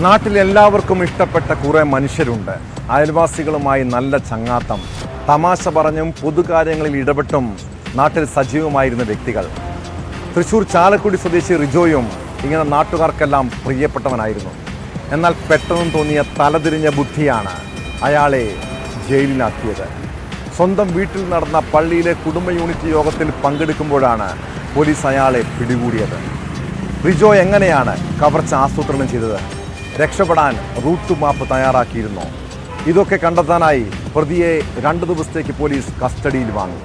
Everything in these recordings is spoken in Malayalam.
നാട്ടിലെല്ലാവർക്കും ഇഷ്ടപ്പെട്ട കുറേ മനുഷ്യരുണ്ട്. അയൽവാസികളുമായി നല്ല ചങ്ങാത്തം, തമാശ പറഞ്ഞും പൊതുകാര്യങ്ങളിൽ ഇടപെട്ടും നാട്ടിൽ സജീവമായിരുന്ന വ്യക്തികൾ. തൃശ്ശൂർ ചാലക്കുടി സ്വദേശി റിജോയും ഇങ്ങനെ നാട്ടുകാർക്കെല്ലാം പ്രിയപ്പെട്ടവനായിരുന്നു. എന്നാൽ പെട്ടെന്ന് തോന്നിയ തലതിരിഞ്ഞ ബുദ്ധിയാണ് അയാളെ ജയിലിലാക്കിയത്. സ്വന്തം വീട്ടിൽ നടന്ന പള്ളിയിലെ കുടുംബ യൂണിറ്റ് യോഗത്തിൽ പങ്കെടുക്കുമ്പോഴാണ് പോലീസ് അയാളെ പിടികൂടിയത്. റിജോ എങ്ങനെയാണ് കവർച്ച ആസൂത്രണം ചെയ്തത്? രക്ഷപ്പെടാൻ റൂട്ട് മാപ്പ് തയ്യാറാക്കിയിരുന്നു. ഇതൊക്കെ കണ്ടെത്താനായി പ്രതിയെ 2 ദിവസത്തേക്ക് പോലീസ് കസ്റ്റഡിയിൽ വാങ്ങി.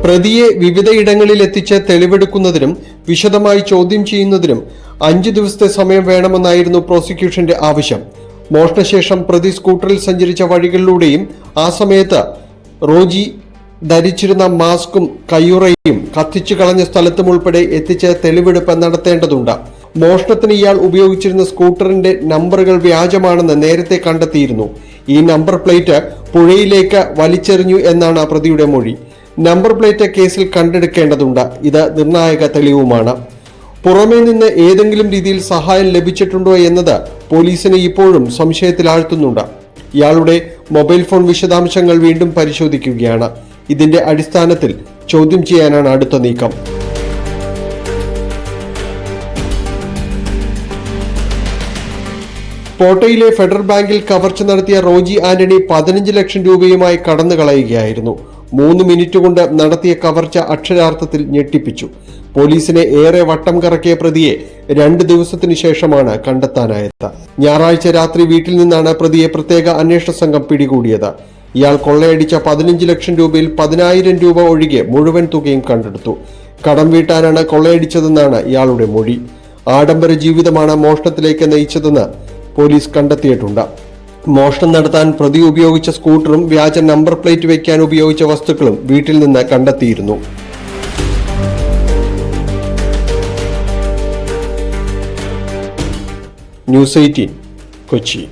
പ്രതിയെ വിവിധയിടങ്ങളിൽ എത്തിച്ച് തെളിവെടുക്കുന്നതിനും വിശദമായി ചോദ്യം ചെയ്യുന്നതിനും 5 ദിവസത്തെ സമയം വേണമെന്നായിരുന്നു പ്രോസിക്യൂഷന്റെ ആവശ്യം. മോഷണശേഷം പ്രതി സ്കൂട്ടറിൽ സഞ്ചരിച്ച വഴികളിലൂടെയും ആ സമയത്ത് റോജി ധരിച്ചിരുന്ന മാസ്കും കയ്യുറയും കത്തിച്ചു കളഞ്ഞ സ്ഥലത്തും ഉൾപ്പെടെ എത്തിച്ച് തെളിവെടുപ്പ് നടത്തേണ്ടതുണ്ട്. മോഷണത്തിന് ഇയാൾ ഉപയോഗിച്ചിരുന്ന സ്കൂട്ടറിന്റെ നമ്പറുകൾ വ്യാജമാണെന്ന് നേരത്തെ കണ്ടെത്തിയിരുന്നു. ഈ നമ്പർ പ്ലേറ്റ് പുഴയിലേക്ക് വലിച്ചെറിഞ്ഞു എന്നാണ് പ്രതിയുടെ മൊഴി. നമ്പർ പ്ലേറ്റ് കേസിൽ കണ്ടെടുക്കേണ്ടതുണ്ട്. ഇത് നിർണായക തെളിവുമാണ്. പുറമേ നിന്ന് ഏതെങ്കിലും രീതിയിൽ സഹായം ലഭിച്ചിട്ടുണ്ടോ എന്നത് പോലീസിനെ ഇപ്പോഴും സംശയത്തിലാഴ്ത്തുന്നുണ്ട്. ഇയാളുടെ മൊബൈൽ ഫോൺ വിശദാംശങ്ങൾ വീണ്ടും പരിശോധിക്കുകയാണ്. ഇതിന്റെ അടിസ്ഥാനത്തിൽ ചോദ്യം ചെയ്യാനാണ് അടുത്ത നീക്കം. പോട്ടയിലെ ഫെഡറൽ ബാങ്കിൽ കവർച്ച നടത്തിയ റോജി ആന്റണി 15 ലക്ഷം രൂപയുമായി കടന്നു കളയുകയായിരുന്നു. 3 മിനിറ്റ് കൊണ്ട് നടത്തിയ കവർച്ച അക്ഷരാർത്ഥത്തിൽ ഞെട്ടിപ്പിച്ചു. പോലീസിനെ ഏറെ വട്ടം കറക്കിയ പ്രതിയെ 2 ദിവസത്തിനു ശേഷമാണ് കണ്ടെത്താനായത്. ഞായറാഴ്ച രാത്രി വീട്ടിൽ നിന്നാണ് പ്രതിയെ പ്രത്യേക അന്വേഷണ സംഘം പിടികൂടിയത്. ഇയാൾ കൊള്ളയടിച്ച 15 ലക്ഷം രൂപയിൽ 10,000 രൂപ ഒഴികെ മുഴുവൻ തുകയും കണ്ടെടുത്തു. കടം വീട്ടാനാണ് കൊള്ളയടിച്ചതെന്നാണ് ഇയാളുടെ മൊഴി. ആഡംബര ജീവിതമാണ് മോഷണത്തിലേക്ക് നയിച്ചതെന്ന് പോലീസ് കണ്ടെത്തിയിട്ടുണ്ട്. മോഷണം നടത്താൻ പ്രതി ഉപയോഗിച്ച സ്കൂട്ടറും വ്യാജ നമ്പർ പ്ലേറ്റ് വയ്ക്കാൻ ഉപയോഗിച്ച വസ്തുക്കളും വീട്ടിൽ നിന്ന് കണ്ടെത്തിയിരുന്നു. ന്യൂസ് 18 കൊച്ചി.